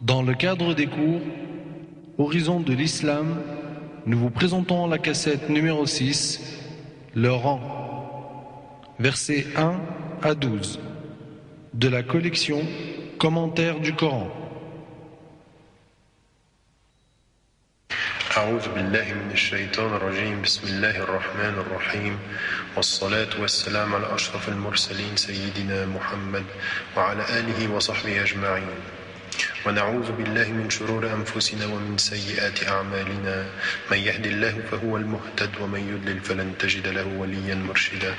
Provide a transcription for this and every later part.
Dans le cadre des cours Horizon de l'Islam, nous vous présentons la cassette numéro 6, le rang, versets 1 à 12, de la collection Commentaires du Coran. أعوذ بالله من الشيطان الرجيم بسم الله الرحمن الرحيم والصلاة والسلام على أشرف المرسلين سيدنا محمد وعلى آله وصحبه أجمعين ونعوذ بالله من شرور أنفسنا ومن سيئات أعمالنا من يهد الله فهو المهتد ومن يضلل فلن تجد له وليا مرشدا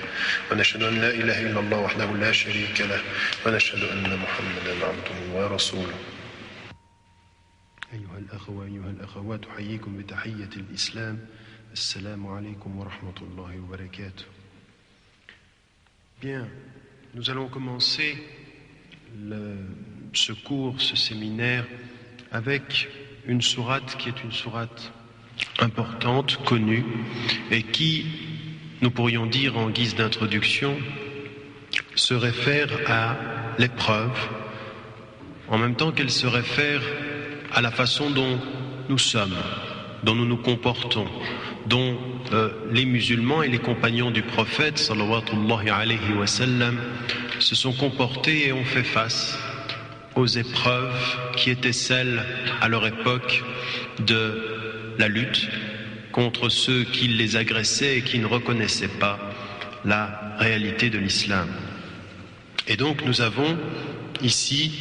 ونشهد أن لا إله إلا الله وحده لا شريك له ونشهد أن محمدا عبده ورسوله. أيها الأخوة وأيها الأخوات أحييكم بتحية الإسلام السلام عليكم ورحمة الله وبركاته. Bien, nous allons commencer ce cours, ce séminaire avec une sourate qui est une sourate importante, connue et qui, nous pourrions dire en guise d'introduction, se réfère à l'épreuve en même temps qu'elle se réfère à la façon dont nous sommes, dont nous nous comportons, dont les musulmans et les compagnons du prophète sallallahu alayhi wa sallam se sont comportés et ont fait face aux épreuves qui étaient celles à leur époque de la lutte contre ceux qui les agressaient et qui ne reconnaissaient pas la réalité de l'islam. Et donc nous avons ici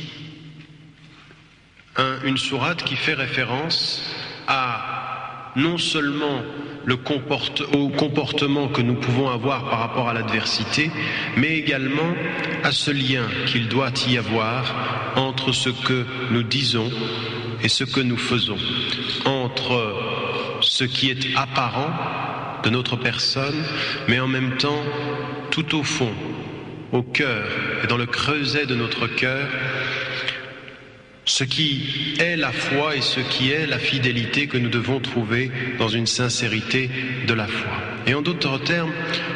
une sourate qui fait référence à non seulement au comportement que nous pouvons avoir par rapport à l'adversité, mais également à ce lien qu'il doit y avoir entre ce que nous disons et ce que nous faisons, entre ce qui est apparent de notre personne, mais en même temps, tout au fond, au cœur et dans le creuset de notre cœur, ce qui est la foi et ce qui est la fidélité que nous devons trouver dans une sincérité de la foi. Et en d'autres termes,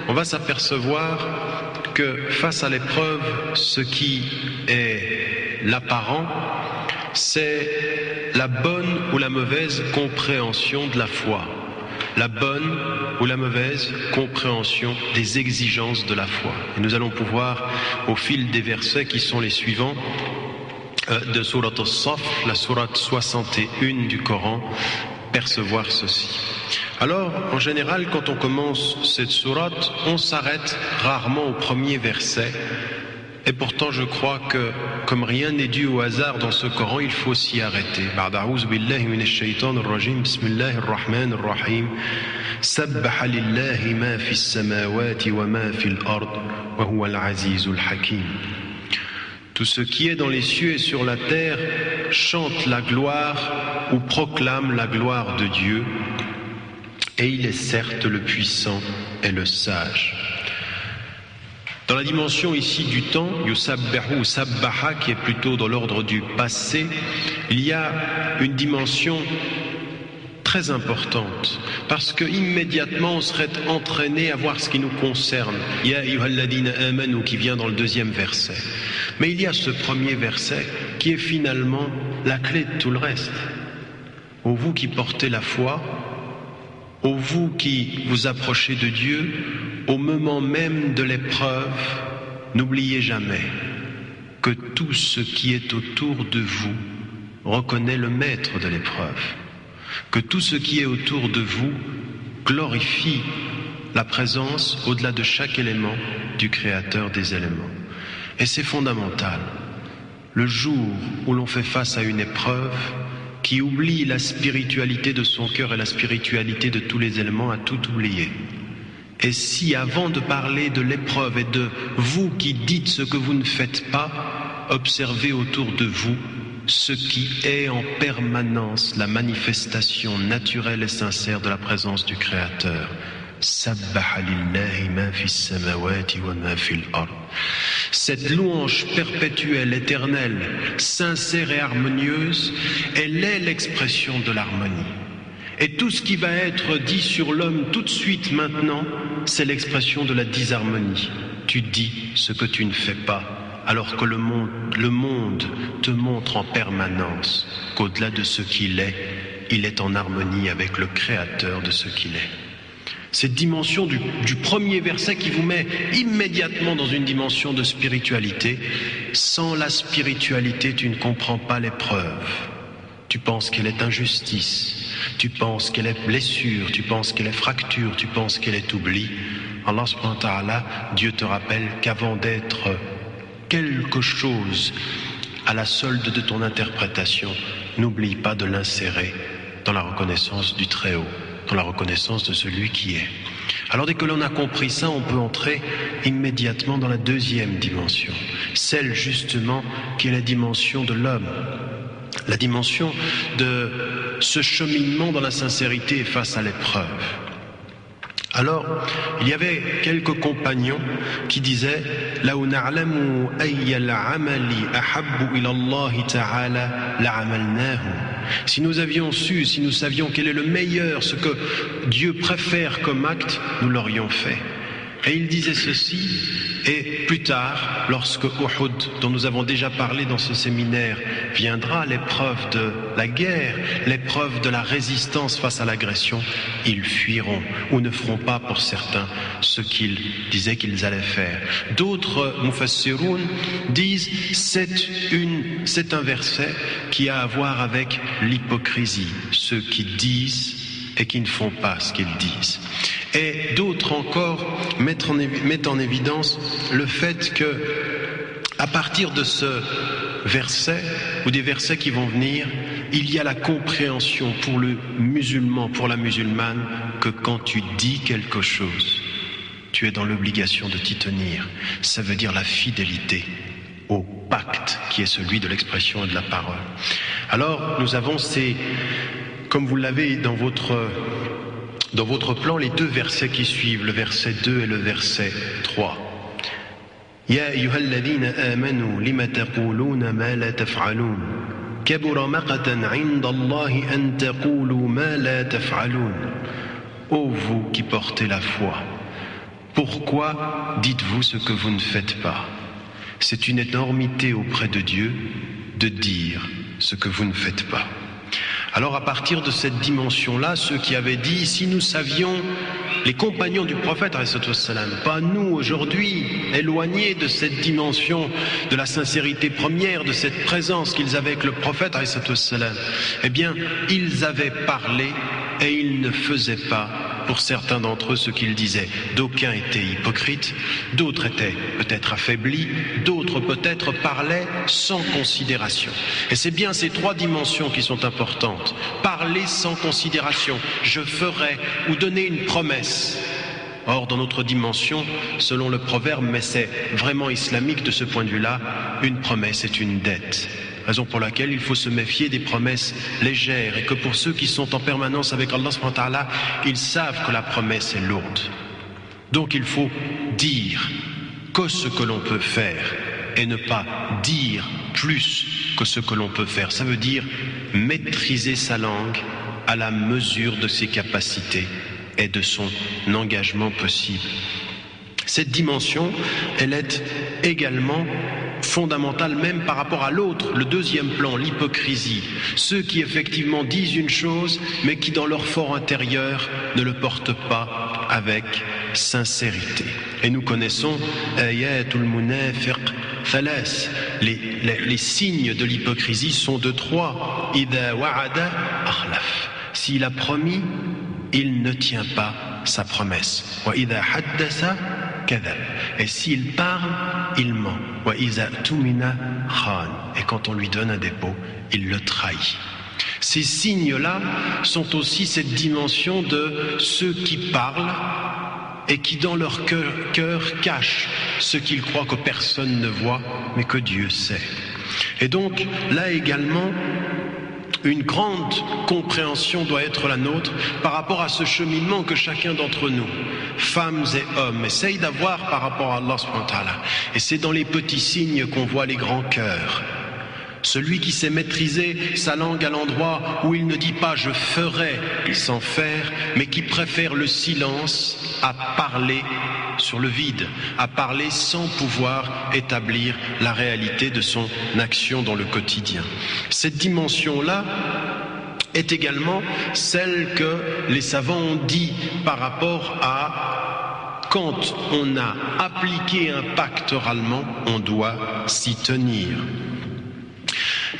on va s'apercevoir que face à l'épreuve, ce qui est l'apparent, c'est la bonne ou la mauvaise compréhension de la foi, la bonne ou la mauvaise compréhension des exigences de la foi. Et nous allons pouvoir, au fil des versets qui sont les suivants, de Surat As-Saff, la sourate 61 du Coran, percevoir ceci. Alors, en général, quand on commence cette sourate, on s'arrête rarement au premier verset. Et pourtant, je crois que, comme rien n'est dû au hasard dans ce Coran, il faut s'y arrêter. Ba'da'ouz billahi minash shaytanir rajim, bismillahir rahmanir rahim. Sabbaha lillahi ma fis samawati wa ma fil ard, wa huwa al-azizul hakim. Tout ce qui est dans les cieux et sur la terre chante la gloire ou proclame la gloire de Dieu, et il est certes le puissant et le sage. Dans la dimension ici du temps, yusabbahu ou sabbaha, qui est plutôt dans l'ordre du passé, il y a une dimension très importante, parce que immédiatement on serait entraîné à voir ce qui nous concerne. Ya ayyuhalladhina amanu, qui vient dans le deuxième verset. Mais il y a ce premier verset qui est finalement la clé de tout le reste. Ô vous qui portez la foi, ô vous qui vous approchez de Dieu, au moment même de l'épreuve, n'oubliez jamais que tout ce qui est autour de vous reconnaît le maître de l'épreuve, que tout ce qui est autour de vous glorifie la présence, au-delà de chaque élément, du Créateur des éléments. Et c'est fondamental. Le jour où l'on fait face à une épreuve, qui oublie la spiritualité de son cœur et la spiritualité de tous les éléments, a tout oublié. Et si avant de parler de l'épreuve et de vous qui dites ce que vous ne faites pas, observez autour de vous ce qui est en permanence la manifestation naturelle et sincère de la présence du Créateur. Sabbaha lillahi ma fis samawati wa ma fil ard. Cette louange perpétuelle, éternelle, sincère et harmonieuse, elle est l'expression de l'harmonie. Et tout ce qui va être dit sur l'homme tout de suite maintenant, c'est l'expression de la disharmonie. Tu dis ce que tu ne fais pas, alors que le monde te montre en permanence qu'au-delà de ce qu'il est, il est en harmonie avec le Créateur de ce qu'il est. Cette dimension du premier verset qui vous met immédiatement dans une dimension de spiritualité. Sans la spiritualité, tu ne comprends pas l'épreuve. Tu penses qu'elle est injustice, tu penses qu'elle est blessure, tu penses qu'elle est fracture, tu penses qu'elle est oubli. Allah subhanahu wa ta'ala, Dieu te rappelle qu'avant d'être quelque chose à la solde de ton interprétation, n'oublie pas de l'insérer dans la reconnaissance du Très-Haut, dans la reconnaissance de celui qui est. Alors dès que l'on a compris ça, on peut entrer immédiatement dans la deuxième dimension, celle justement qui est la dimension de l'homme, la dimension de ce cheminement dans la sincérité face à l'épreuve. Alors, il y avait quelques compagnons qui disaient لَوْ نَعْلَمُ أَيَّ الْعَمَلِ أَحَبُّ إِلَى اللَّهِ تَعَالَى لَعَمَلْنَاهُ. Si nous avions su, si nous savions quel est le meilleur, ce que Dieu préfère comme acte, nous l'aurions fait. Et il disait ceci, et plus tard, lorsque Uhud, dont nous avons déjà parlé dans ce séminaire, viendra, l'épreuve de la guerre, l'épreuve de la résistance face à l'agression, ils fuiront ou ne feront pas pour certains ce qu'ils disaient qu'ils allaient faire. D'autres mufassiroun disent c'est un verset qui a à voir avec l'hypocrisie, ceux qui disent et qui ne font pas ce qu'ils disent. Et d'autres encore mettent en évidence le fait que, à partir de ce verset, ou des versets qui vont venir, il y a la compréhension pour le musulman, pour la musulmane, que quand tu dis quelque chose, tu es dans l'obligation de t'y tenir. Ça veut dire la fidélité au pacte qui est celui de l'expression et de la parole. Alors, nous avons comme vous l'avez dans votre plan, les deux versets qui suivent, le verset 2 et le verset 3. Ya ayyuhalladhina amanu lima taquluna ma la taf'alun kabura maqtan 'inda Allahi an taqulu ma la taf'alun. Ô vous qui portez la foi, pourquoi dites-vous ce que vous ne faites pas? C'est une énormité auprès de Dieu de dire ce que vous ne faites pas. Alors à partir de cette dimension-là, ceux qui avaient dit, si nous savions, les compagnons du prophète, pas nous aujourd'hui, éloignés de cette dimension de la sincérité première, de cette présence qu'ils avaient avec le prophète, eh bien, ils avaient parlé et ils ne faisaient pas, pour certains d'entre eux, ce qu'ils disaient. D'aucuns étaient hypocrites, d'autres étaient peut-être affaiblis, d'autres peut-être parlaient sans considération. Et c'est bien ces trois dimensions qui sont importantes. Parler sans considération, je ferai, ou donner une promesse. Or, dans notre dimension, selon le proverbe, mais c'est vraiment islamique de ce point de vue-là, une promesse est une dette. Raison pour laquelle il faut se méfier des promesses légères et que pour ceux qui sont en permanence avec Allah subhanahu wa ta'ala, ils savent que la promesse est lourde. Donc il faut dire que ce que l'on peut faire et ne pas dire plus que ce que l'on peut faire. Ça veut dire maîtriser sa langue à la mesure de ses capacités et de son engagement possible. Cette dimension, elle est également fondamentale même par rapport à l'autre, le deuxième plan, l'hypocrisie. Ceux qui effectivement disent une chose, mais qui dans leur fort intérieur ne le portent pas avec sincérité. Et nous connaissons ayatul munafiq thalas. Les signes de l'hypocrisie sont de trois. Idha wa'ada akhlaf. S'il a promis, il ne tient pas sa promesse. Wa idha haddasa kadhab. Et s'il parle, il ment. Wa idha tumina khan. Et quand on lui donne un dépôt, il le trahit. Ces signes-là sont aussi cette dimension de ceux qui parlent et qui dans leur cœur cachent ce qu'ils croient que personne ne voit, mais que Dieu sait. Et donc, là également, une grande compréhension doit être la nôtre par rapport à ce cheminement que chacun d'entre nous, femmes et hommes, essaye d'avoir par rapport à Allah subhanahu wa ta'ala. Et c'est dans les petits signes qu'on voit les grands cœurs. Celui qui sait maîtriser sa langue à l'endroit où il ne dit pas « je ferai » sans faire, mais qui préfère le silence à parler sur le vide, à parler sans pouvoir établir la réalité de son action dans le quotidien. Cette dimension-là est également celle que les savants ont dit par rapport à quand on a appliqué un pacte oralement, on doit s'y tenir.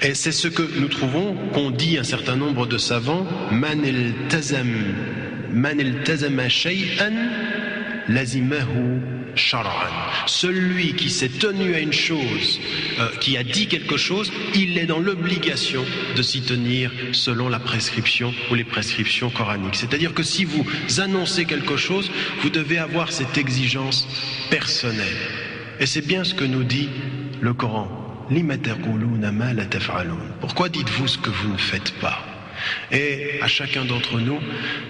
Et c'est ce que nous trouvons qu'on dit un certain nombre de savants, man iltazama shay'an lazimahu shar'an. Celui qui s'est tenu à une chose, qui a dit quelque chose, il est dans l'obligation de s'y tenir selon la prescription ou les prescriptions coraniques. C'est-à-dire que si vous annoncez quelque chose, vous devez avoir cette exigence personnelle. Et c'est bien ce que nous dit le Coran. Pourquoi dites-vous ce que vous ne faites pas? Et à chacun d'entre nous,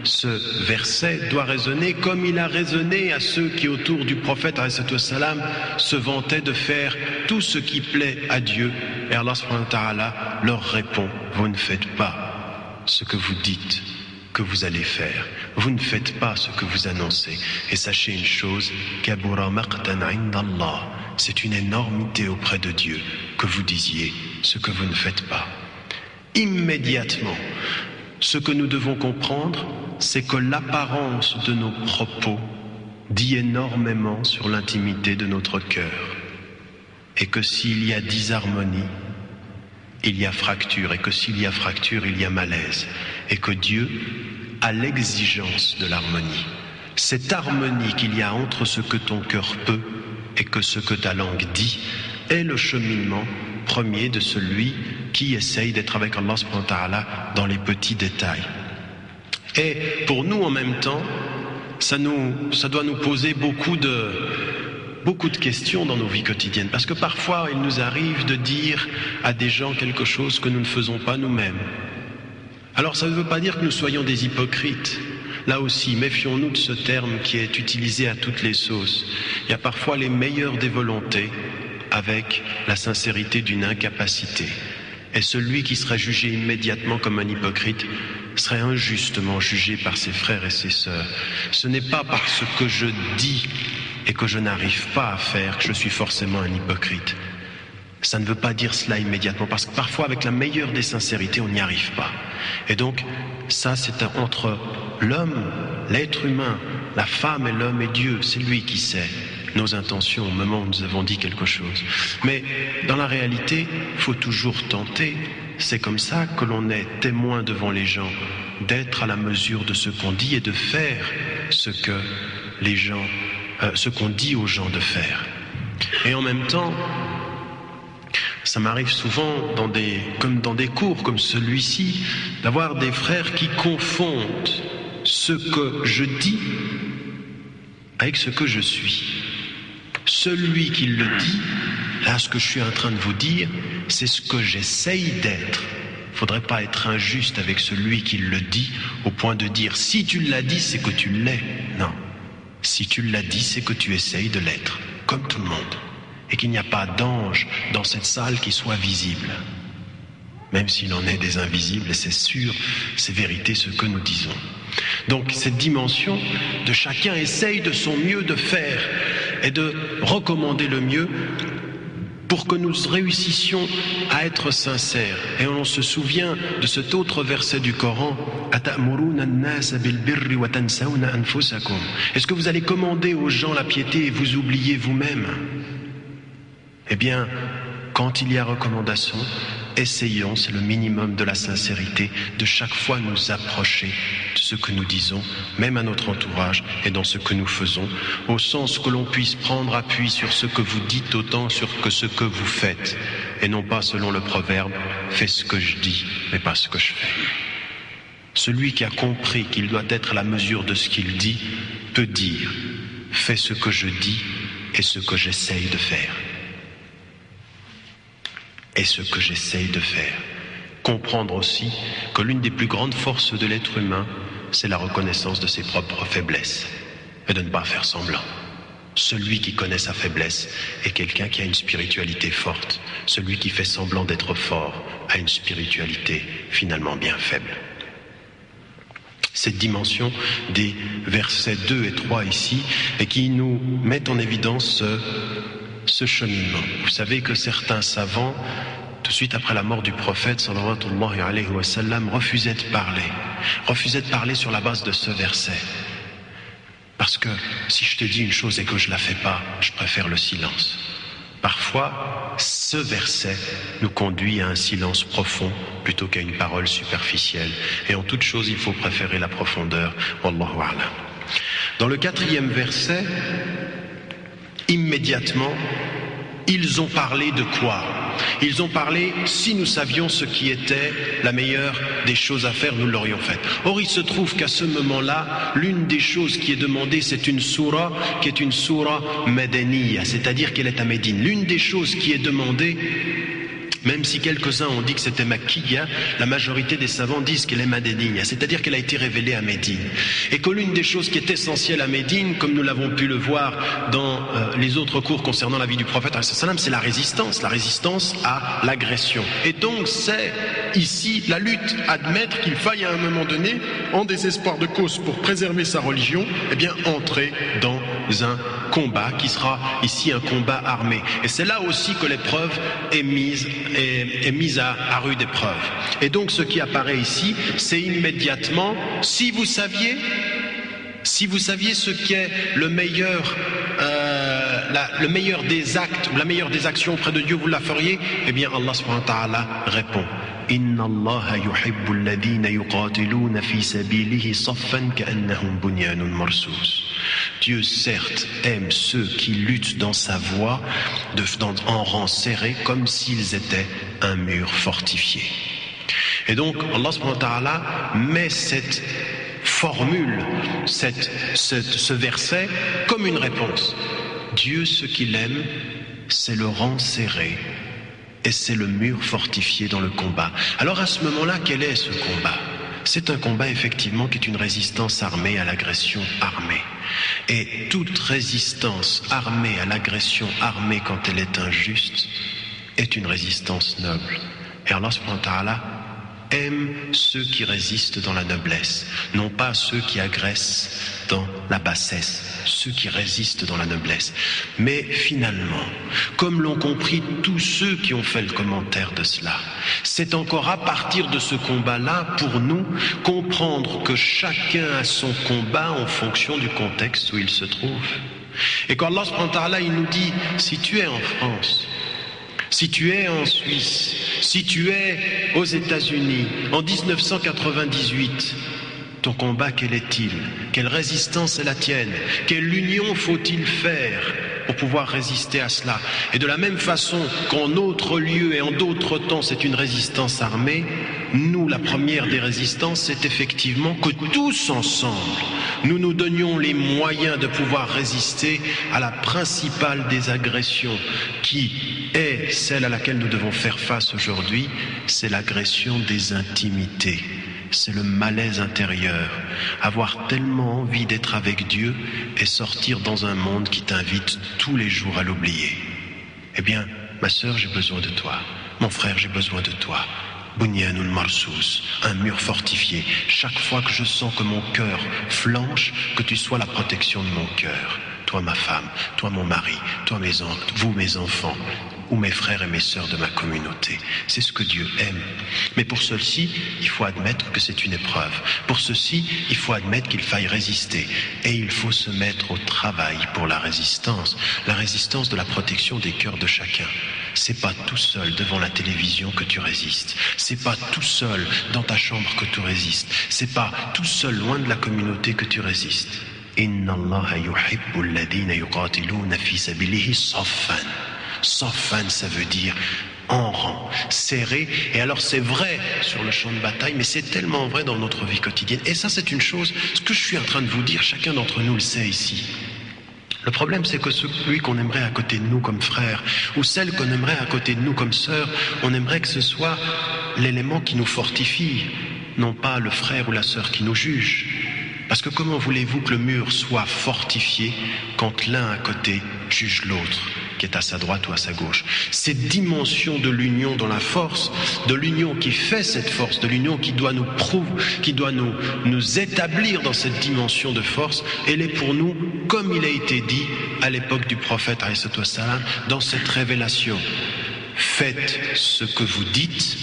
ce verset doit résonner comme il a résonné à ceux qui, autour du prophète ﷺ, se vantaient de faire tout ce qui plaît à Dieu. Et Allah subhanahu wa ta'ala leur répond: vous ne faites pas ce que vous dites que vous allez faire. Vous ne faites pas ce que vous annoncez. Et sachez une chose, kabura maqtan 'inda Allah. C'est une énormité auprès de Dieu que vous disiez ce que vous ne faites pas. Immédiatement, ce que nous devons comprendre, c'est que l'apparence de nos propos dit énormément sur l'intimité de notre cœur. Et que s'il y a disharmonie, il y a fracture. Et que s'il y a fracture, il y a malaise. Et que Dieu a l'exigence de l'harmonie. Cette harmonie qu'il y a entre ce que ton cœur peut et que ce que ta langue dit est le cheminement premier de celui qui essaye d'être avec Allah subhanahu wa ta'ala dans les petits détails. Et pour nous en même temps, ça doit nous poser beaucoup de questions dans nos vies quotidiennes, parce que parfois il nous arrive de dire à des gens quelque chose que nous ne faisons pas nous-mêmes. Alors ça ne veut pas dire que nous soyons des hypocrites. Là aussi, méfions-nous de ce terme qui est utilisé à toutes les sauces. Il y a parfois les meilleures des volontés avec la sincérité d'une incapacité. Et celui qui serait jugé immédiatement comme un hypocrite serait injustement jugé par ses frères et ses sœurs. Ce n'est pas parce que je dis et que je n'arrive pas à faire que je suis forcément un hypocrite. Ça ne veut pas dire cela immédiatement, parce que parfois avec la meilleure des sincérités, on n'y arrive pas. Et donc, ça c'est entre l'homme, l'être humain, la femme et l'homme et Dieu, c'est lui qui sait nos intentions au moment où nous avons dit quelque chose. Mais dans la réalité, il faut toujours tenter. C'est comme ça que l'on est témoin devant les gens, d'être à la mesure de ce qu'on dit et de faire ce que les gens, ce qu'on dit aux gens de faire. Et en même temps, ça m'arrive souvent comme dans des cours comme celui-ci, d'avoir des frères qui confondent ce que je dis avec ce que je suis. Celui qui le dit, là ce que je suis en train de vous dire, c'est ce que j'essaye d'être. Il ne faudrait pas être injuste avec celui qui le dit au point de dire si tu l'as dit, c'est que tu l'es. Non. Si tu l'as dit, c'est que tu essayes de l'être, comme tout le monde. Et qu'il n'y a pas d'ange dans cette salle qui soit visible. Même s'il en est des invisibles, et c'est sûr, c'est vérité ce que nous disons. Donc cette dimension de chacun essaye de son mieux de faire et de recommander le mieux pour que nous réussissions à être sincères. Et on se souvient de cet autre verset du Coran: est-ce que vous allez commander aux gens la piété et vous oubliez vous-même? Eh bien, quand il y a recommandation, essayons, c'est le minimum de la sincérité, de chaque fois nous approcher de ce que nous disons, même à notre entourage et dans ce que nous faisons, au sens que l'on puisse prendre appui sur ce que vous dites autant que ce que vous faites, et non pas selon le proverbe « fais ce que je dis, mais pas ce que je fais ». Celui qui a compris qu'il doit être à la mesure de ce qu'il dit peut dire « fais ce que je dis et ce que j'essaye de faire ». Et ce que j'essaye de faire. Comprendre aussi que l'une des plus grandes forces de l'être humain, c'est la reconnaissance de ses propres faiblesses et de ne pas faire semblant. Celui qui connaît sa faiblesse est quelqu'un qui a une spiritualité forte. Celui qui fait semblant d'être fort a une spiritualité finalement bien faible. cette dimension des versets 2 et 3 ici, et qui nous mettent en évidence ce cheminement. Vous savez que certains savants, tout de suite après la mort du prophète sallallahu alayhi wa sallam, refusaient de parler sur la base de ce verset. Parce que si je te dis une chose et que je la fais pas, je préfère le silence. Parfois, ce verset nous conduit à un silence profond plutôt qu'à une parole superficielle. Et en toute chose, il faut préférer la profondeur. Wallahu a'lam. Dans le 4e verset, immédiatement, ils ont parlé de quoi? Ils ont parlé, si nous savions ce qui était la meilleure des choses à faire, nous l'aurions faite. Or, il se trouve qu'à ce moment-là, l'une des choses qui est demandée, c'est une soura qui est une soura madaniya, c'est-à-dire qu'elle est à Médine. L'une des choses qui est demandée, même si quelques-uns ont dit que c'était Makkiya, la majorité des savants disent qu'elle est madaniya, c'est-à-dire qu'elle a été révélée à Médine. Et que l'une des choses qui est essentielle à Médine, comme nous l'avons pu le voir dans les autres cours concernant la vie du prophète, c'est la résistance à l'agression. Et donc c'est ici la lutte, admettre qu'il faille à un moment donné, en désespoir de cause pour préserver sa religion, eh bien entrer dans un combat qui sera ici un combat armé. Et c'est là aussi que l'épreuve est mise à rude épreuve. Et donc ce qui apparaît ici, c'est immédiatement, si vous saviez ce qu'est le meilleur des actes ou la meilleure des actions auprès de Dieu, vous la feriez? Eh bien Allah subhanahu wa ta'ala répond: Inna Allah yuhibbu alladhina yuqatiluna fi sabilihi saffan ka'annahum bunyanun marsus. Dieu, certes, aime ceux qui luttent dans sa voie en rang serré, comme s'ils étaient un mur fortifié. Et donc, Allah subhanahu wa ta'ala met cette formule, ce verset, comme une réponse. Dieu, ce qu'il aime, c'est le rang serré et c'est le mur fortifié dans le combat. Alors à ce moment-là, quel est ce combat? C'est un combat effectivement qui est une résistance armée à l'agression armée. Et toute résistance armée à l'agression armée, quand elle est injuste, est une résistance noble. Et Allah subhanahu wa ta'ala aime ceux qui résistent dans la noblesse, non pas ceux qui agressent dans la bassesse, ceux qui résistent dans la noblesse. Mais finalement, comme l'ont compris tous ceux qui ont fait le commentaire de cela, c'est encore à partir de ce combat-là, pour nous, comprendre que chacun a son combat en fonction du contexte où il se trouve. Et quand Allah subhanahu wa ta'ala, il nous dit, si tu es en France, si tu es en Suisse, si tu es aux États-Unis, en 1998, ton combat, quel est-il? Quelle résistance est la tienne? Quelle union faut-il faire pour pouvoir résister à cela? Et de la même façon qu'en d'autres lieux et en d'autres temps, c'est une résistance armée, nous, la première des résistances, c'est effectivement que tous ensemble, nous nous donnions les moyens de pouvoir résister à la principale des agressions, qui est celle à laquelle nous devons faire face aujourd'hui, c'est l'agression des intimités. C'est le malaise intérieur, avoir tellement envie d'être avec Dieu et sortir dans un monde qui t'invite tous les jours à l'oublier. Eh bien, ma sœur, j'ai besoin de toi. Mon frère, j'ai besoin de toi. Bunyanun marsous, un mur fortifié. Chaque fois que je sens que mon cœur flanche, que tu sois la protection de mon cœur. Toi, ma femme, toi, mon mari, toi, vous, mes enfants, ou mes frères et mes sœurs de ma communauté. C'est ce que Dieu aime. Mais pour ceci, il faut admettre que c'est une épreuve. Pour ceci, il faut admettre qu'il faille résister. Et il faut se mettre au travail pour la résistance de la protection des cœurs de chacun. C'est pas tout seul devant la télévision que tu résistes. C'est pas tout seul dans ta chambre que tu résistes. C'est pas tout seul loin de la communauté que tu résistes. Inna Allah yuhibbu alladhina yuqatiluna fi sabilihi saffan. Saffan, ça veut dire en rang, serré. Et alors c'est vrai sur le champ de bataille, mais c'est tellement vrai dans notre vie quotidienne. Et ça, c'est une chose, ce que je suis en train de vous dire, chacun d'entre nous le sait ici. Le problème, c'est que celui qu'on aimerait à côté de nous comme frère, ou celle qu'on aimerait à côté de nous comme sœur, on aimerait que ce soit l'élément qui nous fortifie, non pas le frère ou la sœur qui nous juge. Parce que comment voulez-vous que le mur soit fortifié quand l'un à côté juge l'autre? qui est à sa droite ou à sa gauche. Cette dimension de l'union dans la force, de l'union qui fait cette force, de l'union qui doit nous prouver, qui doit nous établir dans cette dimension de force, elle est pour nous, comme il a été dit à l'époque du prophète, dans cette révélation. Faites ce que vous dites,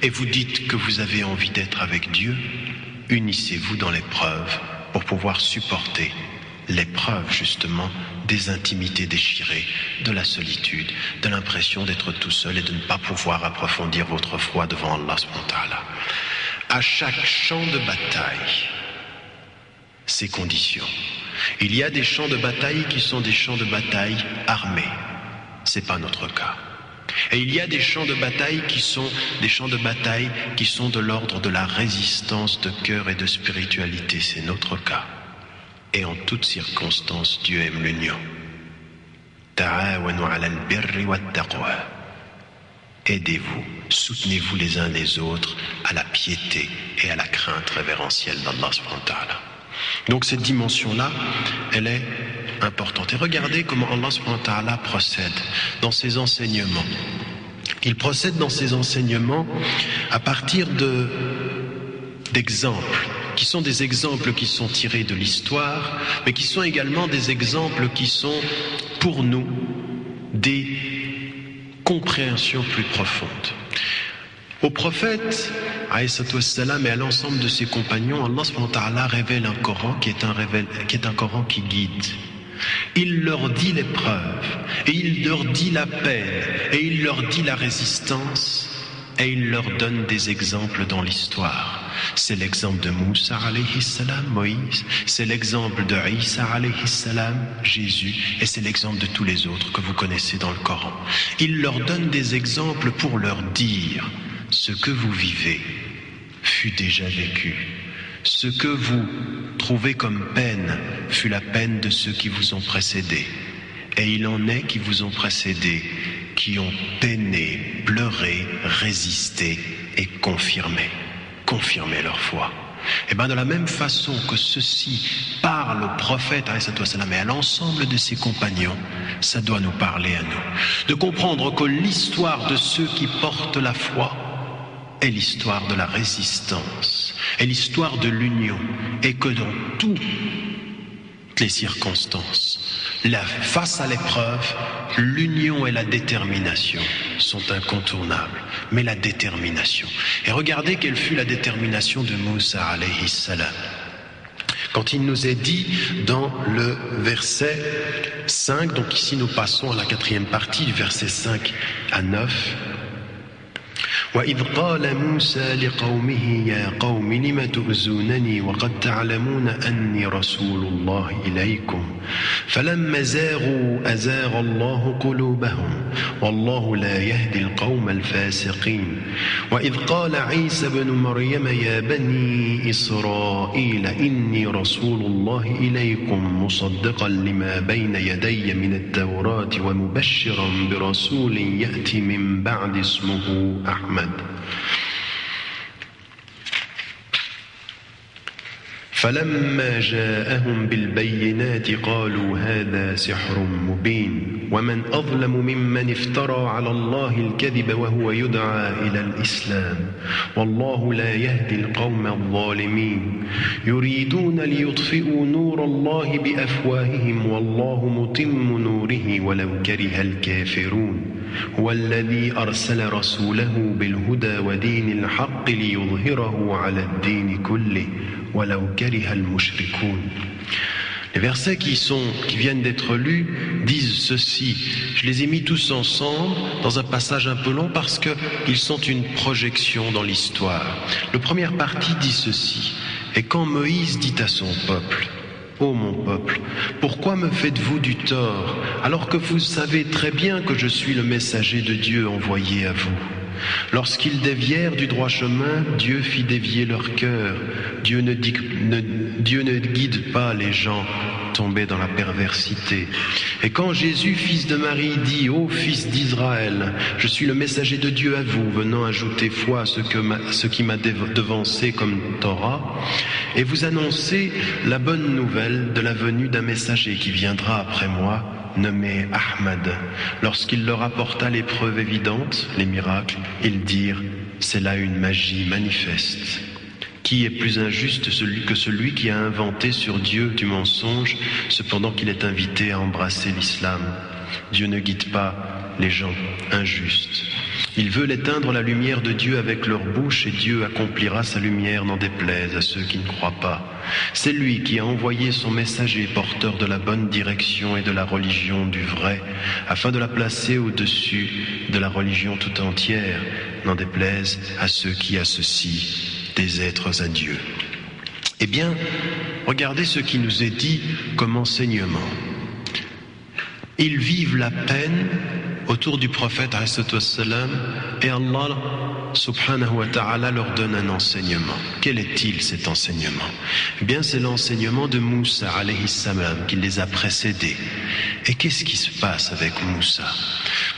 et vous dites que vous avez envie d'être avec Dieu, unissez-vous dans l'épreuve pour pouvoir supporter l'épreuve justement des intimités déchirées, de la solitude, de l'impression d'être tout seul et de ne pas pouvoir approfondir votre foi devant Allah subhanahu wa ta'ala. À chaque champ de bataille, ces conditions. Il y a des champs de bataille qui sont des champs de bataille armés. C'est pas notre cas. Et il y a des champs de bataille qui sont des champs de bataille qui sont de l'ordre de la résistance de cœur et de spiritualité. C'est notre cas. Et en toutes circonstances, Dieu aime l'union. Ta'awanu 'ala al-birri wat-taqwa. Aidez-vous, soutenez-vous les uns les autres à la piété et à la crainte révérentielle d'Allah subhanahu wa ta'ala. Donc cette dimension-là, elle est importante. Et regardez comment Allah subhanahu wa ta'ala procède dans ses enseignements. Il procède dans ses enseignements à partir d'exemples, qui sont des exemples qui sont tirés de l'histoire, mais qui sont également des exemples qui sont, pour nous, des compréhensions plus profondes. Au prophète, alayhi wassalam, et à l'ensemble de ses compagnons, Allah subhanahu wa ta'ala révèle un Coran qui est un Coran qui guide. Il leur dit l'épreuve, et il leur dit la peine, et il leur dit la résistance, et il leur donne des exemples dans l'histoire. C'est l'exemple de Moussa alayhi salam, Moïse, c'est l'exemple de Isa alayhi salam, Jésus, et c'est l'exemple de tous les autres que vous connaissez dans le Coran. Il leur donne des exemples pour leur dire: ce que vous vivez fut déjà vécu. Ce que vous trouvez comme peine fut la peine de ceux qui vous ont précédés. Et il en est qui vous ont précédés, qui ont peiné, pleuré, résisté et confirmé leur foi. Et bien de la même façon que ceci parle au prophète et à l'ensemble de ses compagnons, ça doit nous parler à nous. De comprendre que l'histoire de ceux qui portent la foi est l'histoire de la résistance, est l'histoire de l'union, et que dans toutes les circonstances, face à l'épreuve, l'union et la détermination sont incontournables, mais la détermination. Et regardez quelle fut la détermination de Moussa alayhi salam. Quand il nous est dit dans le verset 5, donc ici nous passons à la quatrième partie du verset 5 à 9, وإذ قال موسى لقومه يا قوم لم تؤذونني وقد تعلمون أني رسول الله إليكم فلما زاغوا أزاغ الله قلوبهم والله لا يهدي القوم الفاسقين وإذ قال عيسى بن مريم يا بني إسرائيل إني رسول الله إليكم مصدقا لما بين يدي من التوراة ومبشرا برسول يأتي من بعد اسمه أحمد فلما جاءهم بالبينات قالوا هذا سحر مبين ومن أظلم ممن افترى على الله الكذب وهو يدعى إلى الإسلام والله لا يهدي القوم الظالمين يريدون ليطفئوا نور الله بأفواههم والله متم نوره ولو كره الكافرون هو الذي أرسل رسوله بالهدى ودين الحق ليظهره على الدين كله ولو كره المشركون. Les versets qui viennent d'être lus disent ceci. Je les ai mis tous ensemble dans un passage un peu long parce qu'ils sont une projection dans l'histoire. La première partie dit ceci. Et quand Moïse dit à son peuple: ô mon peuple, pourquoi me faites-vous du tort alors que vous savez très bien que je suis le messager de Dieu envoyé à vous? Lorsqu'ils dévièrent du droit chemin, Dieu fit dévier leur cœur. Dieu ne guide pas les gens tombés dans la perversité. Et quand Jésus, fils de Marie, dit: ô fils d'Israël, je suis le messager de Dieu à vous, venant ajouter foi à ce qui m'a devancé comme Torah, et vous annoncez la bonne nouvelle de la venue d'un messager qui viendra après moi, nommé Ahmad, lorsqu'il leur apporta les preuves évidentes, les miracles, ils dirent « c'est là une magie manifeste ». Qui est plus injuste que celui qui a inventé sur Dieu du mensonge, cependant qu'il est invité à embrasser l'islam? Dieu ne guide pas les gens injustes. Ils veulent éteindre la lumière de Dieu avec leur bouche et Dieu accomplira sa lumière, n'en déplaise à ceux qui ne croient pas. C'est lui qui a envoyé son messager porteur de la bonne direction et de la religion du vrai, afin de la placer au-dessus de la religion tout entière, n'en déplaise à ceux qui associent des êtres à Dieu. Eh bien, regardez ce qui nous est dit comme enseignement. Ils vivent la peine autour du prophète et Allah subhanahu wa ta'ala leur donne un enseignement. Quel est-il cet enseignement? Eh bien, c'est l'enseignement de Moussa alayhi salam qui les a précédés. Et qu'est-ce qui se passe avec Moussa?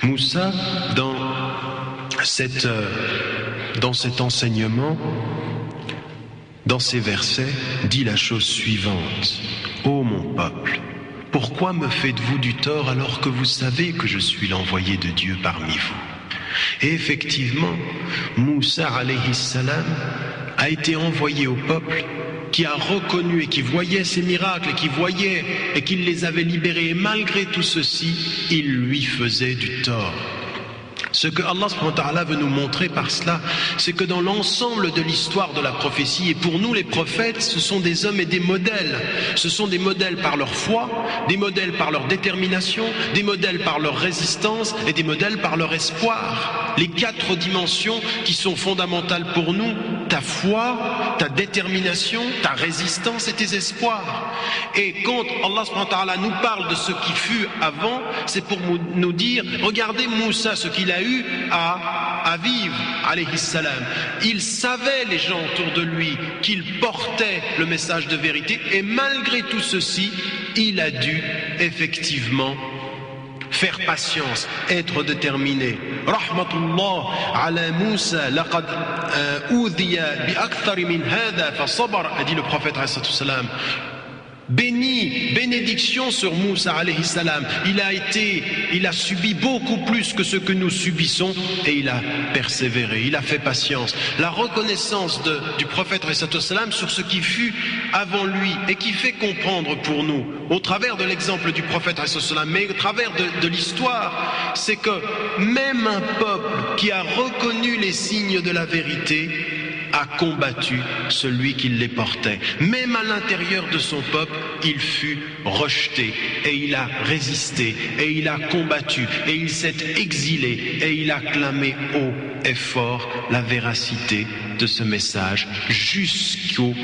Moussa, dans cet enseignement, dans ces versets, dit la chose suivante: Ô mon peuple, pourquoi me faites-vous du tort alors que vous savez que je suis l'envoyé de Dieu parmi vous? Et effectivement, Moussa alayhi salam a été envoyé au peuple qui a reconnu et qui voyait ces miracles et qui voyait et qui les avait libérés. Et malgré tout ceci, il lui faisait du tort. Ce que Allah subhanahu wa ta'ala veut nous montrer par cela, c'est que dans l'ensemble de l'histoire de la prophétie, et pour nous les prophètes, ce sont des hommes et des modèles. Ce sont des modèles par leur foi, des modèles par leur détermination, des modèles par leur résistance et des modèles par leur espoir. Les 4 dimensions qui sont fondamentales pour nous: ta foi, ta détermination, ta résistance et tes espoirs. Et quand Allah subhanahu wa ta'ala nous parle de ce qui fut avant, c'est pour nous dire: regardez Moussa, ce qu'il a eu à vivre, alayhi salam. Il savait, les gens autour de lui, qu'il portait le message de vérité, et malgré tout ceci, il a dû effectivement faire patience, être déterminé. Rahmatullah ala Moussa laqad udhiya bi akthar min hadha fa sabar, a dit le prophète alayhi salam. Béni, bénédiction sur Moussa alayhi salam. Il a subi beaucoup plus que ce que nous subissons et il a persévéré, il a fait patience. La reconnaissance du prophète alayhi salam sur ce qui fut avant lui et qui fait comprendre pour nous, au travers de l'exemple du prophète alayhi salam, mais au travers de l'histoire, c'est que même un peuple qui a reconnu les signes de la vérité a combattu celui qui les portait. Même à l'intérieur de son peuple, il fut rejeté et il a résisté et il a combattu et il s'est exilé et il a clamé haut et fort la véracité de ce message jusqu'au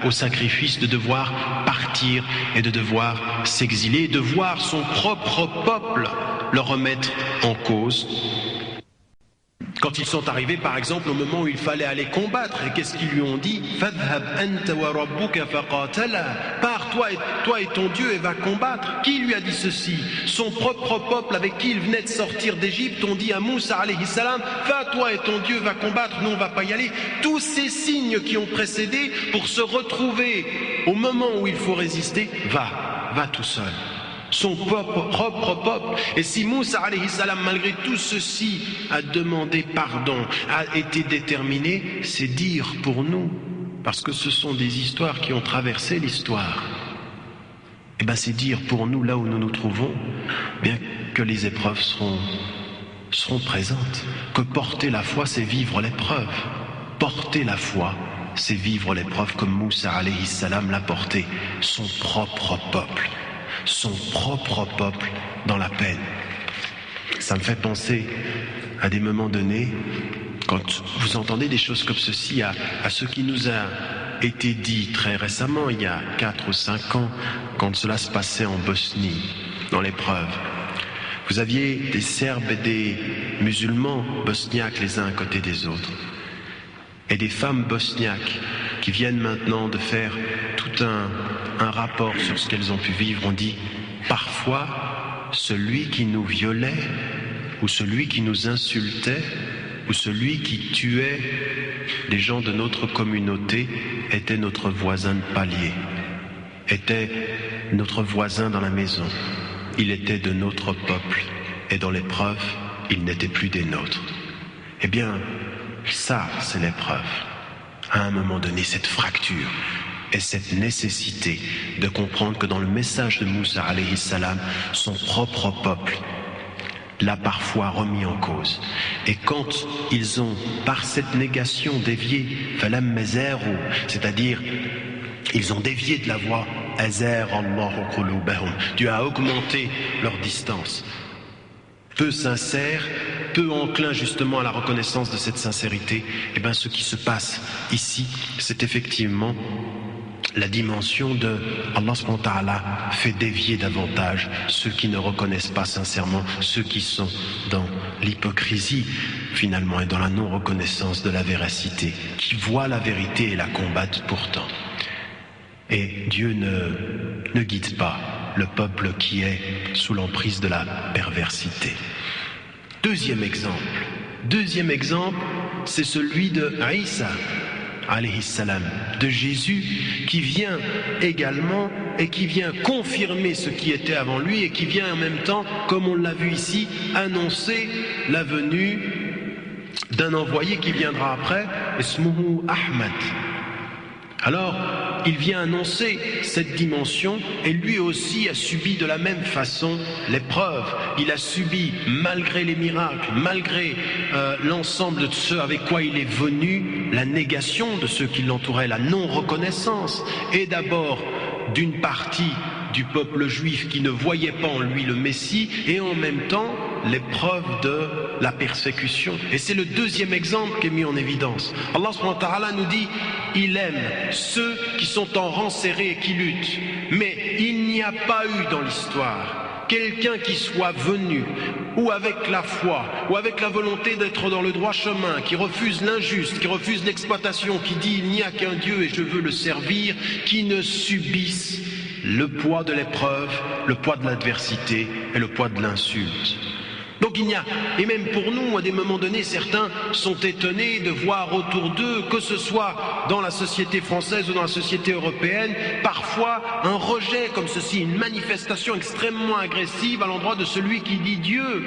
sacrifice de devoir partir et de devoir s'exiler, de voir son propre peuple le remettre en cause. Quand ils sont arrivés, par exemple, au moment où il fallait aller combattre, et qu'est-ce qu'ils lui ont dit? Fadhhab anta wa rabbuka faqatala. Pars, toi et ton Dieu, et va combattre. Qui lui a dit ceci? Son propre peuple avec qui il venait de sortir d'Égypte ont dit à Moussa alayhi salam: va, toi et ton Dieu, va combattre, nous on va pas y aller. Tous ces signes qui ont précédé pour se retrouver au moment où il faut résister, va tout seul. Son propre peuple. Et si Moussa alayhi salam, malgré tout ceci, a demandé pardon, a été déterminé, c'est dire pour nous, parce que ce sont des histoires qui ont traversé l'histoire, et bien c'est dire pour nous, là où nous nous trouvons, bien que les épreuves seront présentes, que porter la foi, c'est vivre l'épreuve. Porter la foi, c'est vivre l'épreuve comme Moussa alayhi salam l'a porté, son propre peuple dans la peine. Ça me fait penser à des moments donnés, quand vous entendez des choses comme ceci, à ce qui nous a été dit très récemment, il y a 4 ou 5 ans, quand cela se passait en Bosnie, dans l'épreuve. Vous aviez des Serbes et des musulmans bosniaques les uns à côté des autres, et des femmes bosniaques qui viennent maintenant de faire tout un rapport sur ce qu'elles ont pu vivre. On dit: parfois, celui qui nous violait, ou celui qui nous insultait, ou celui qui tuait les gens de notre communauté était notre voisin de palier, était notre voisin dans la maison. il était de notre peuple, et dans l'épreuve, il n'était plus des nôtres. Eh bien, ça, c'est l'épreuve. À un moment donné, cette fracture et cette nécessité de comprendre que dans le message de Moussa alayhi salam, son propre peuple l'a parfois remis en cause. Et quand ils ont, par cette négation, dévié, c'est-à-dire, ils ont dévié de la voie, Dieu a augmenté leur distance. Peu sincère, peu enclin justement à la reconnaissance de cette sincérité, et bien ce qui se passe ici, c'est effectivement la dimension de Allah subhanahu wa ta'ala fait dévier davantage ceux qui ne reconnaissent pas sincèrement, ceux qui sont dans l'hypocrisie finalement et dans la non-reconnaissance de la véracité, qui voient la vérité et la combattent pourtant. Et Dieu ne guide pas le peuple qui est sous l'emprise de la perversité. Deuxième exemple, c'est celui de Isa alayhi salam, de Jésus, qui vient également et qui vient confirmer ce qui était avant lui et qui vient en même temps, comme on l'a vu ici, annoncer la venue d'un envoyé qui viendra après, Ismuhu Ahmad. Alors, il vient annoncer cette dimension et lui aussi a subi de la même façon l'épreuve. Il a subi, malgré les miracles, malgré l'ensemble de ce avec quoi il est venu, la négation de ceux qui l'entouraient, la non-reconnaissance. Et d'abord d'une partie du peuple juif qui ne voyait pas en lui le Messie et en même temps l'épreuve de la persécution. Et c'est le deuxième exemple qui est mis en évidence. Allah subhanahu wa ta'ala nous dit, il aime ceux qui sont en rang serré et qui luttent. Mais il n'y a pas eu dans l'histoire quelqu'un qui soit venu, ou avec la foi, ou avec la volonté d'être dans le droit chemin, qui refuse l'injuste, qui refuse l'exploitation, qui dit il n'y a qu'un Dieu et je veux le servir, qui ne subisse le poids de l'épreuve, le poids de l'adversité et le poids de l'insulte. Donc il n'y a, et même pour nous, à des moments donnés, certains sont étonnés de voir autour d'eux, que ce soit dans la société française ou dans la société européenne, parfois un rejet comme ceci, une manifestation extrêmement agressive à l'endroit de celui qui dit Dieu.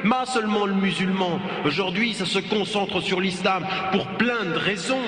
Pas seulement le musulman. Aujourd'hui, ça se concentre sur l'islam pour plein de raisons.